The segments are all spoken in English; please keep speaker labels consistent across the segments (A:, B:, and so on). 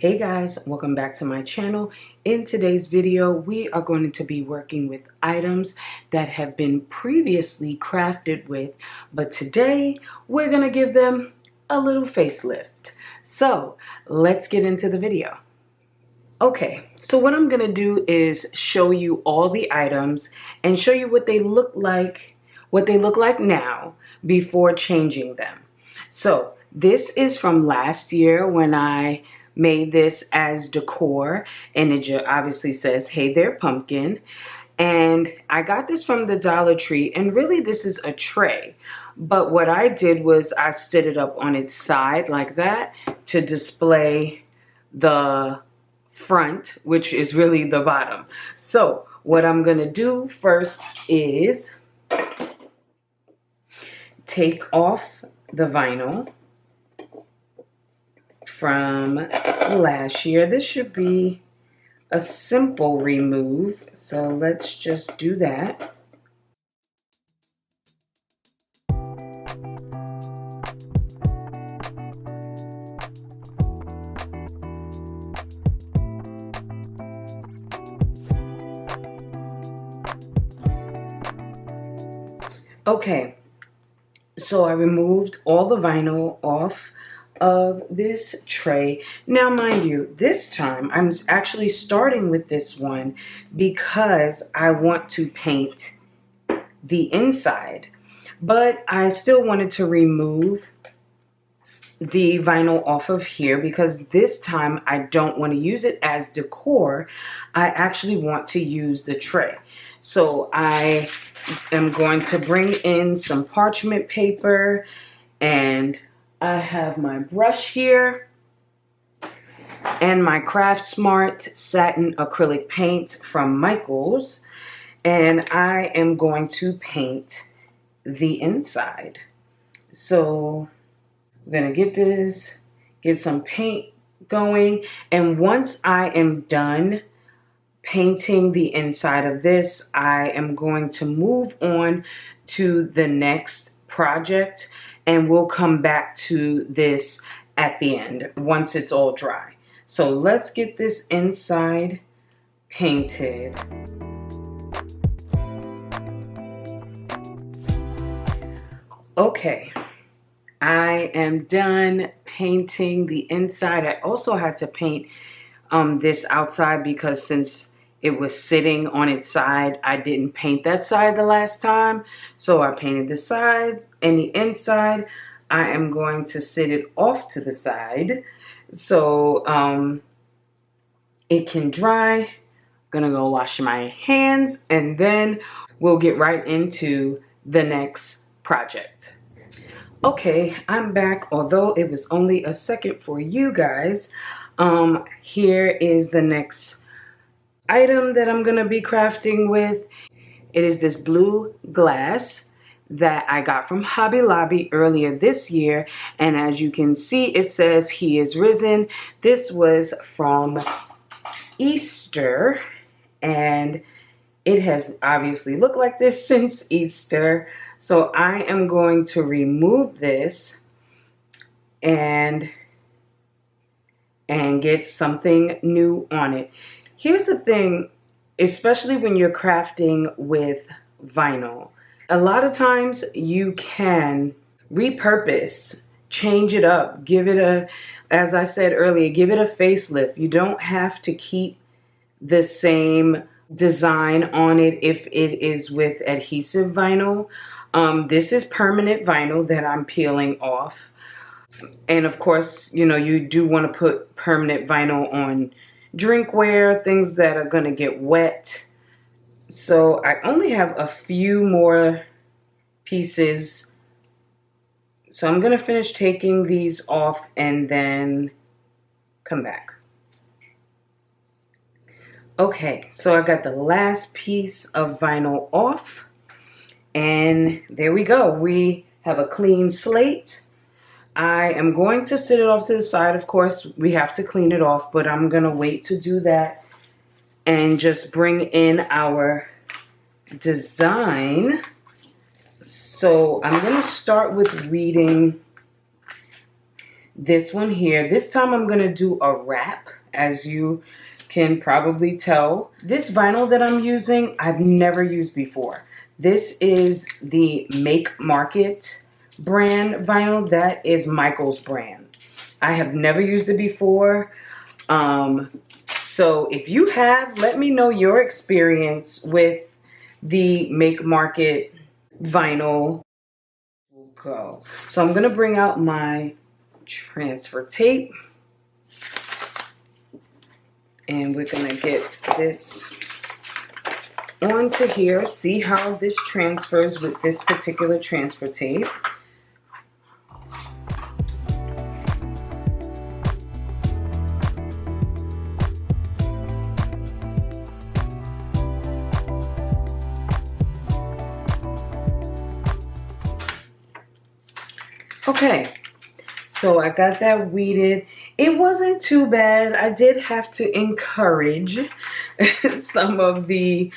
A: Hey guys, welcome back to my channel. In today's video, we are going to be working with items that have been previously crafted with, but today we're going to give them a little facelift. So let's get into the video. Okay, so what I'm going to do is show you all the items and show you what they look like now before changing them. So this is from last year when I made this as decor, and it obviously says, "Hey there, pumpkin." And I got this from the Dollar Tree, and really this is a tray. But what I did was I stood it up on its side like that to display the front, which is really the bottom. So what I'm gonna do first is take off the vinyl from last year. This should be a simple remove, so let's just do that. Okay, so I removed all the vinyl off of this tray. Now mind you, this time I'm actually starting with this one because I want to paint the inside, but I still wanted to remove the vinyl off of here because this time I don't want to use it as decor. I actually want to use the tray. So I am going to bring in some parchment paper, and I have my brush here and my Craft Smart satin acrylic paint from Michaels, and I am going to paint the inside. So I'm gonna get some paint going, and once I am done painting the inside of this, I am going to move on to the next project, and we'll come back to this at the end once it's all dry. So let's get this inside painted. Okay, I am done painting the inside. I also had to paint this outside because since it was sitting on its side, I didn't paint that side the last time. So I painted the side and the inside. I am going to sit it off to the side so it can dry. I'm gonna go wash my hands, and then we'll get right into the next project. Okay, I'm back, although it was only a second for you guys. Here is the next item that I'm gonna be crafting with. It is this blue glass that I got from Hobby Lobby earlier this year, and as you can see, it says "He is risen." This was from Easter, and it has obviously looked like this since Easter. So I am going to remove this and get something new on it. Here's the thing, especially when you're crafting with vinyl, a lot of times you can repurpose, change it up, give it a, as I said earlier, give it a facelift. You don't have to keep the same design on it if it is with adhesive vinyl. This is permanent vinyl that I'm peeling off. And of course, you know, you do want to put permanent vinyl on drinkware, things that are going to get wet. So I only have a few more pieces. So I'm going to finish taking these off and then come back. Okay, so I got the last piece of vinyl off, and there we go. We have a clean slate. I am going to sit it off to the side. Of course, we have to clean it off, but I'm going to wait to do that and just bring in our design. So I'm going to start with reading this one here. This time I'm going to do a wrap. as you can probably tell. This vinyl that I'm using, I've never used before. This is the Make Market brand vinyl. That is Michael's brand. I have never used it before. So if you have, let me know your experience with the Make Market vinyl. We'll go. So I'm going to bring out my transfer tape. And we're going to get this onto here. See how this transfers with this particular transfer tape. Okay, so I got that weeded. It wasn't too bad. I did have to encourage some of the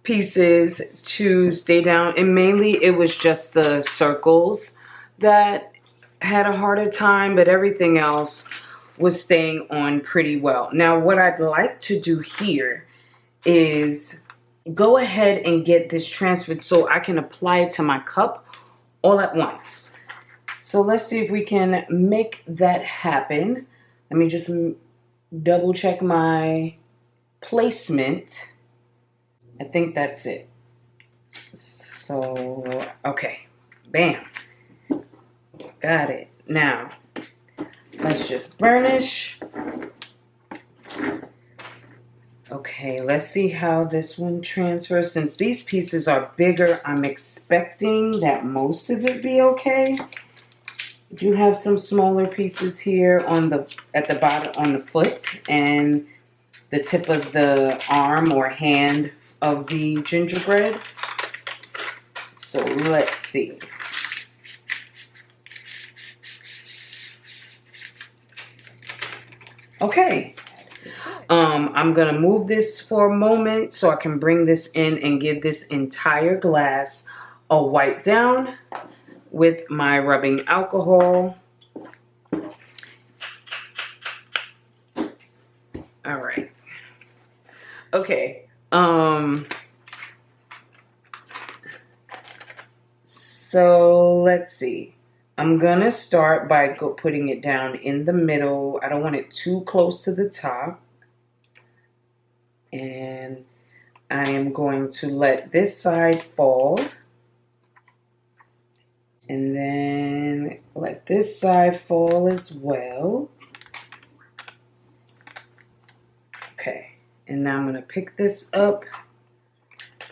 A: pieces to stay down, and mainly it was just the circles that had a harder time, but everything else was staying on pretty well. Now what I'd like to do here is go ahead and get this transferred so I can apply it to my cup all at once. So let's see if we can make that happen. Let me just double check my placement. I think that's it. So, okay, bam, got it. Now, let's just burnish. Okay, let's see how this one transfers. Since these pieces are bigger, I'm expecting that most of it be okay. I do have some smaller pieces here on at the bottom on the foot and the tip of the arm or hand of the gingerbread. So let's see. Okay. I'm gonna move this for a moment so I can bring this in and give this entire glass a wipe down with my rubbing alcohol. All right. Okay. So let's see. I'm gonna start by putting it down in the middle. I don't want it too close to the top. And I am going to let this side fall. And then let this side fall as well. Okay, and now I'm gonna pick this up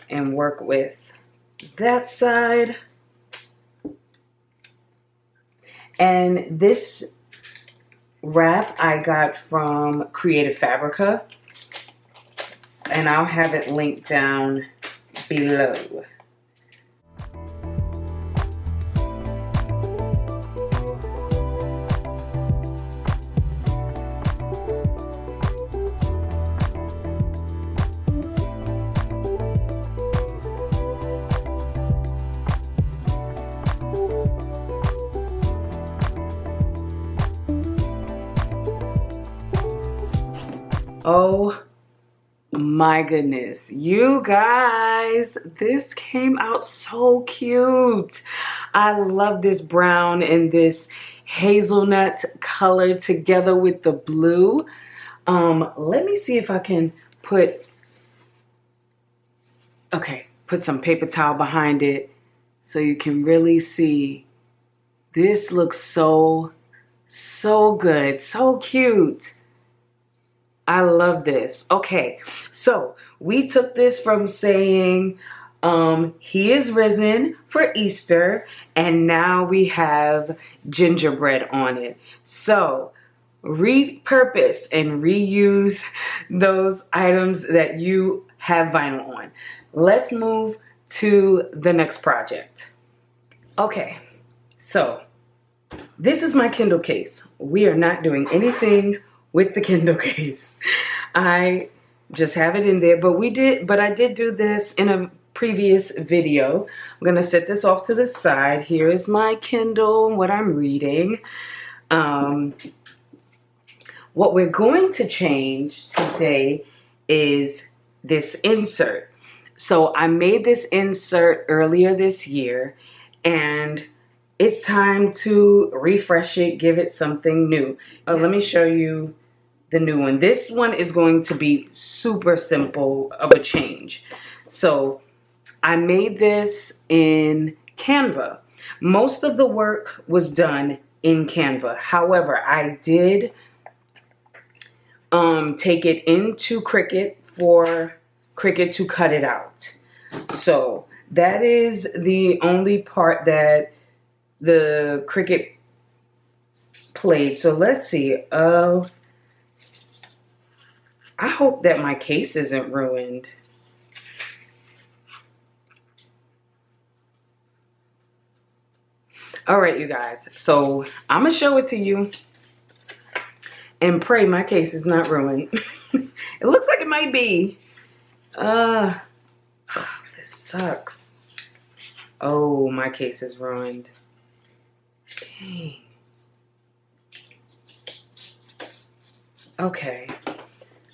A: and work with that side. And this wrap I got from Creative Fabrica, and I'll have it linked down below. Oh my goodness, you guys, this came out so cute. I love this brown and this hazelnut color together with the blue. Let me see if I can put some paper towel behind it so you can really see. This looks so good, so cute. I love this. Okay, so we took this from saying he is risen for Easter, and now we have gingerbread on it. So repurpose and reuse those items that you have vinyl on. Let's move to the next project. Okay, so this is my Kindle case. We are not doing anything with the Kindle case. I just have it in there, but I did do this in a previous video. I'm gonna set this off to the side. Here is my Kindle, what I'm reading. One What we're going to change today is this insert. So I made this insert earlier this year, and it's time to refresh it, give it something new. Let me show you the new one. This one is going to be super simple of a change. So I made this in Canva. Most of the work was done in Canva. However, I did take it into Cricut for Cricut to cut it out. So that is the only part that the Cricut played. So let's see. I hope that my case isn't ruined. All right, you guys. So I'm gonna show it to you and pray my case is not ruined. It looks like it might be. This sucks. Oh, my case is ruined. Dang. Okay.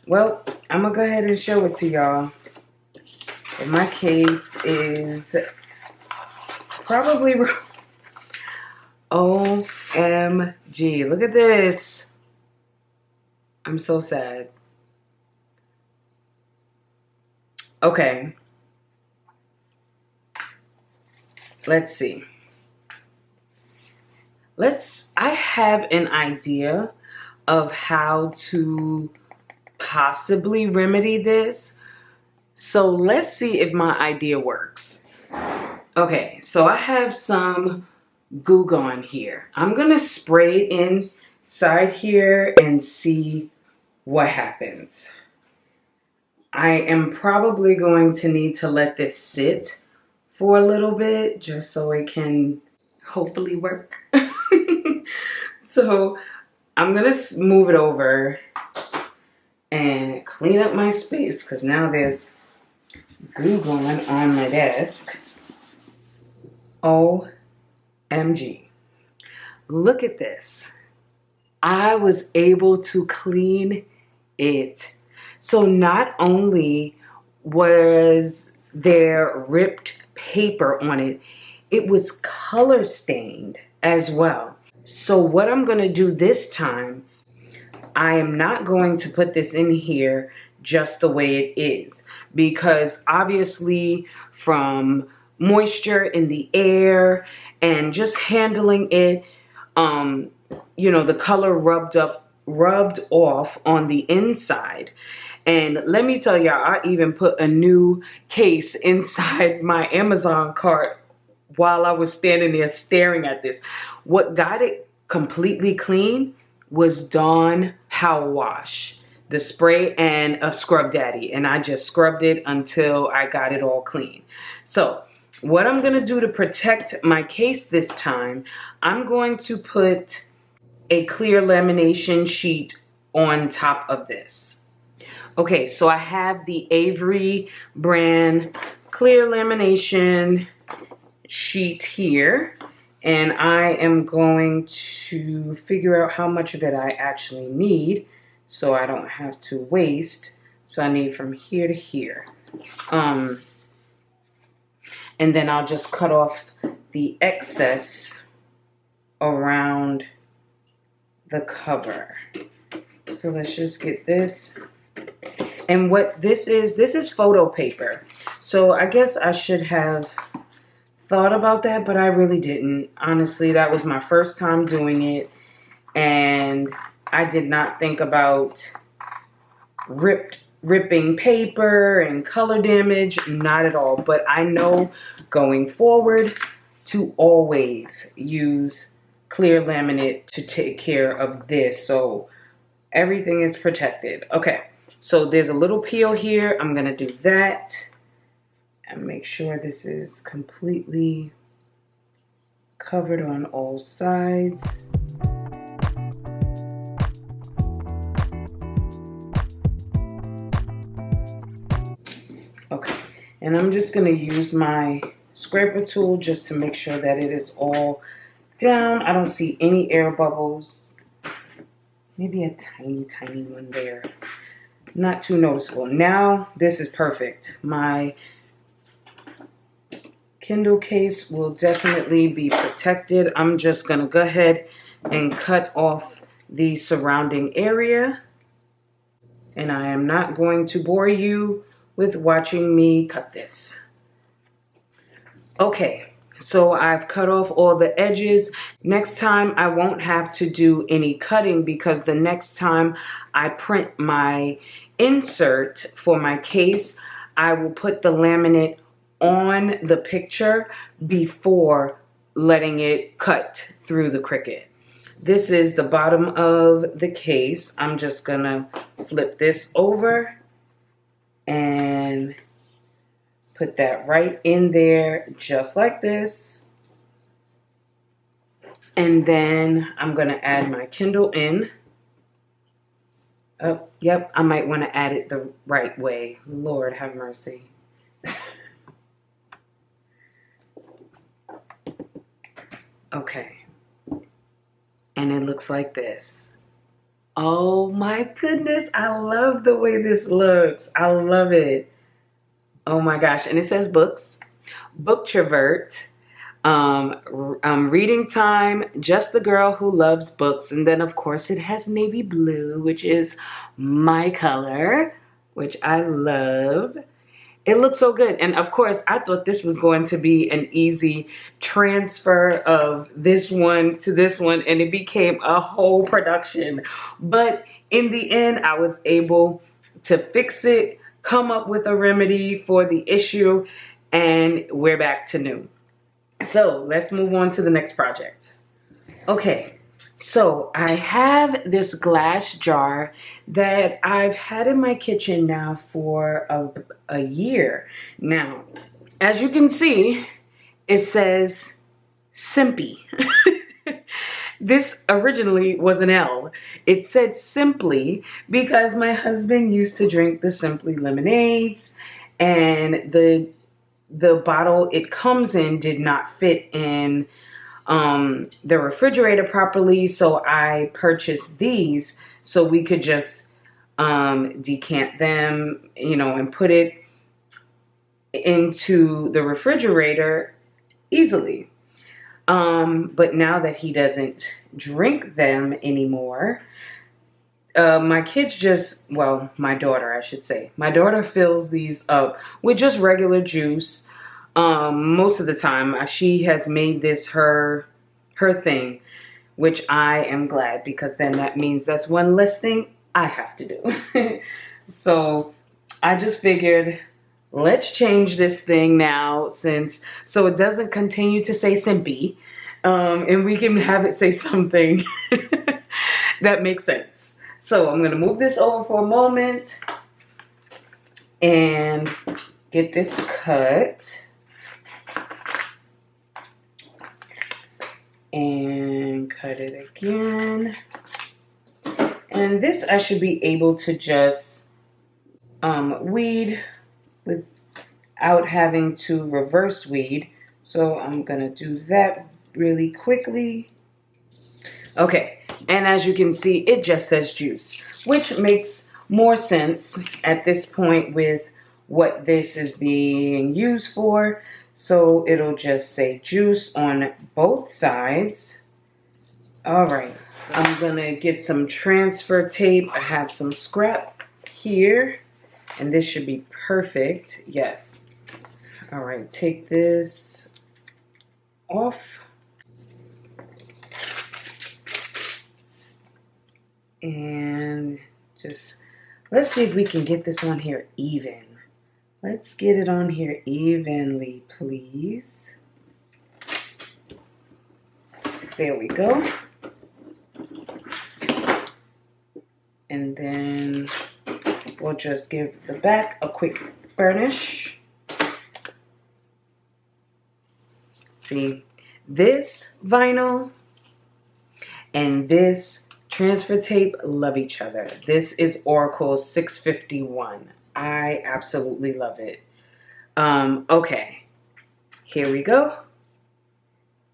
A: Well, I'm gonna go ahead and show it to y'all. And my case is probably ruined. OMG, look at this. I'm so sad. Okay. Let's see. I have an idea of how to possibly remedy this. So let's see if my idea works. Okay, so I have some Goo Gone here. I'm gonna spray it inside here and see what happens. I am probably going to need to let this sit for a little bit just so it can hopefully work. So I'm gonna move it over and clean up my space because now there's Goo Gone on my desk. OMG. Look at this. I was able to clean it. So not only was there ripped paper on it, it was color stained as well. So what I'm gonna do this time, I am not going to put this in here just the way it is, because obviously from moisture in the air and just handling it, you know, the color rubbed off on the inside. And let me tell y'all, I even put a new case inside my Amazon cart while I was standing there staring at this. What got it completely clean was Dawn Power Wash, the spray, and a Scrub Daddy. And I just scrubbed it until I got it all clean. So what I'm gonna do to protect my case this time, I'm going to put a clear lamination sheet on top of this. Okay, so I have the Avery brand clear lamination sheet here, and I am going to figure out how much of it I actually need so I don't have to waste. So I need from here to here. And then I'll just cut off the excess around the cover. So let's just get this. And what this is photo paper. So I guess I should have thought about that, but I really didn't. Honestly, that was my first time doing it, and I did not think about ripping paper and color damage, not at all. But I know going forward to always use clear laminate to take care of this, so everything is protected. Okay, so there's a little peel here. I'm gonna do that and make sure this is completely covered on all sides. Okay, and I'm just gonna use my scraper tool just to make sure that it is all down. I don't see any air bubbles. Maybe a tiny, tiny one there. Not too noticeable. Now this is perfect. My Kindle case will definitely be protected. I'm just gonna go ahead and cut off the surrounding area. And I am not going to bore you with watching me cut this. Okay, so I've cut off all the edges. Next time I won't have to do any cutting because the next time I print my insert for my case, I will put the laminate on the picture before letting it cut through the Cricut. This is the bottom of the case. I'm just gonna flip this over and put that right in there, just like this. And then I'm gonna add my Kindle in. Oh, yep, I might wanna add it the right way. Lord have mercy. Okay. And it looks like this. Oh my goodness, I love the way this looks. I love it. Oh my gosh, and it says books, Booktrovert, reading time, just the girl who loves books. And then of course it has navy blue, which is my color, which I love. It looks so good. And of course, I thought this was going to be an easy transfer of this one to this one, and it became a whole production. But in the end, I was able to fix it, come up with a remedy for the issue, and we're back to new. So let's move on to the next project. Okay, so I have this glass jar that I've had in my kitchen now for a year. Now, as you can see, it says Simpy. This originally was an L. It said Simply because my husband used to drink the Simply lemonades, and the bottle it comes in did not fit in the refrigerator properly, so I purchased these so we could just decant them, you know, and put it into the refrigerator easily. But now that he doesn't drink them anymore, my kids just, well, my daughter, I should say. My daughter fills these up with just regular juice. Most of the time, she has made this her thing, which I am glad, because then that means that's one less thing I have to do. So I just figured, let's change this thing now, so it doesn't continue to say Simpy, and we can have it say something that makes sense. So I'm gonna move this over for a moment and get this cut. And cut it again. And this I should be able to just weed without having to reverse weed. So I'm gonna do that really quickly. Okay, and as you can see, it just says juice, which makes more sense at this point with what this is being used for. So it'll just say juice on both sides. All right, so I'm gonna get some transfer tape. I have some scrap here, and this should be perfect. Yes. All right, take this off. And just, let's see if we can get this on here even. Let's get it on here evenly, please. There we go. And then we'll just give the back a quick burnish. See, this vinyl and this transfer tape love each other. This is Oracle 651. I absolutely love it. Okay, here we go.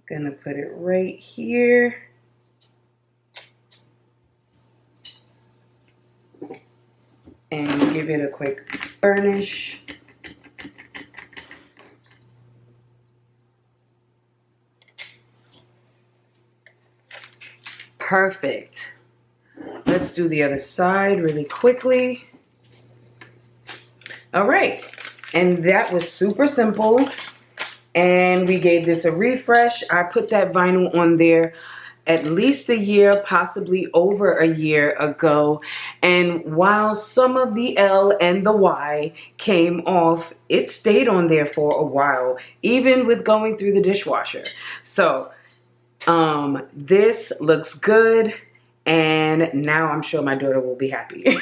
A: Gonna put it right here. and give it a quick burnish. Perfect. Let's do the other side really quickly. All right, and that was super simple. And we gave this a refresh. I put that vinyl on there at least a year, possibly over a year ago. And while some of the L and the Y came off, it stayed on there for a while, even with going through the dishwasher. So this looks good. And now I'm sure my daughter will be happy.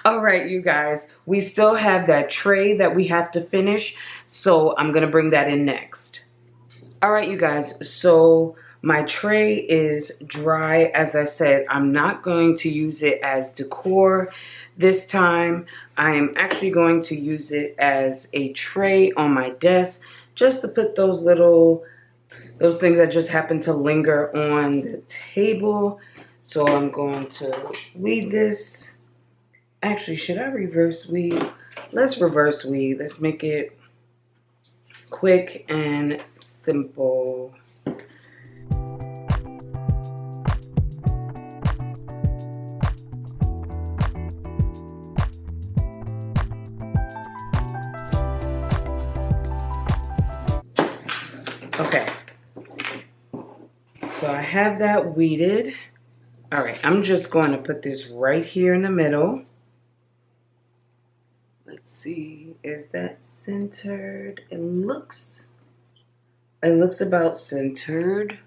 A: All right, you guys, we still have that tray that we have to finish. So I'm going to bring that in next. All right, you guys, so my tray is dry. As I said, I'm not going to use it as decor this time. I am actually going to use it as a tray on my desk, just to put those things that just happen to linger on the table. So I'm going to weed this. Actually, should I reverse weed? Let's reverse weed. Let's make it quick and simple. Okay. So I have that weeded. All right, I'm just going to put this right here in the middle. Let's see, is that centered? It looks about centered.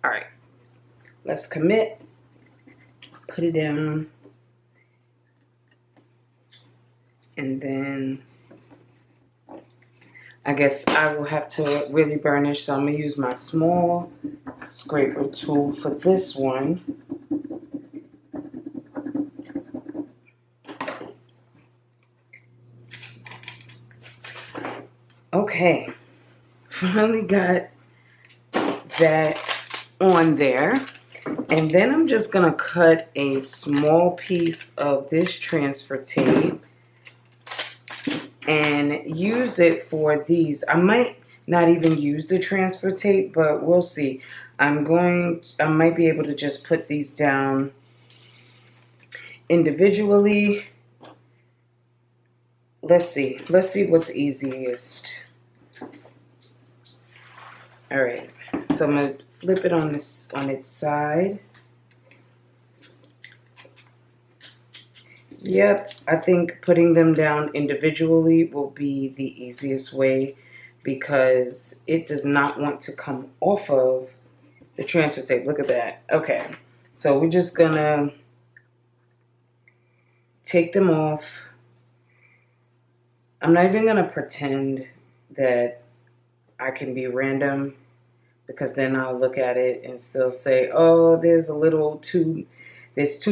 A: All right, let's commit, put it down, and then I guess I will have to really burnish, so I'm going to use my small scraper tool for this one. Okay, finally got that on there. And then I'm just going to cut a small piece of this transfer tape and use it for these. I might not even use the transfer tape, but we'll see. I might be able to just put these down individually. Let's see what's easiest. All right, so I'm gonna flip it on its side. Yep, I think putting them down individually will be the easiest way because it does not want to come off of the transfer tape. Look at that. Okay, so we're just gonna take them off. I'm not even gonna pretend that I can be random because then I'll look at it and still say, oh, there's too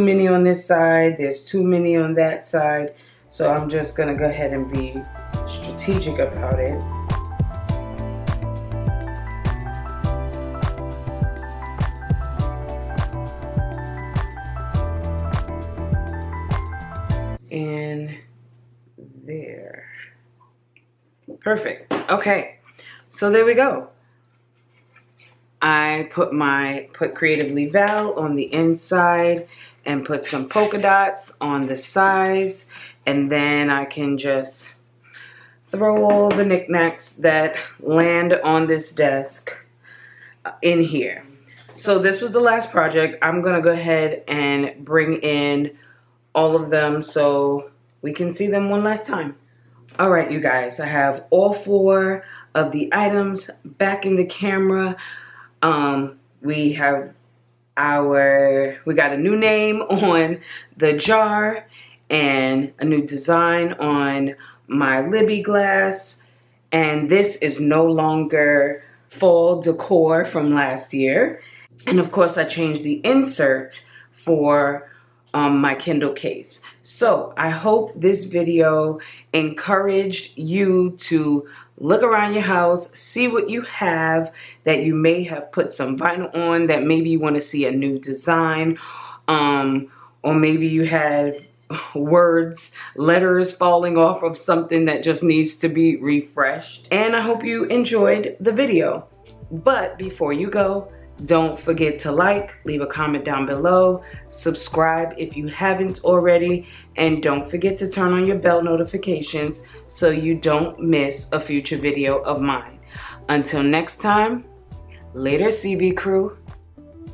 A: many on this side, there's too many on that side. So I'm just gonna go ahead and be strategic about it. And there. Perfect. Okay, so there we go. I put Creatively Val on the inside and put some polka dots on the sides, and then I can just throw all the knickknacks that land on this desk in here. So this was the last project. I'm gonna go ahead and bring in all of them so we can see them one last time. All right, you guys, I have all 4 of the items back in the camera. We got a new name on the jar and a new design on my Libby Glass. And this is no longer fall decor from last year. And of course I changed the insert for my Kindle case. So I hope this video encouraged you to look around your house, see what you have that you may have put some vinyl on, that maybe you want to see a new design, or maybe you have words, letters falling off of something that just needs to be refreshed. And I hope you enjoyed the video. But before you go, don't forget to like, leave a comment down below, subscribe if you haven't already, and don't forget to turn on your bell notifications so you don't miss a future video of mine. Until next time, later CB crew.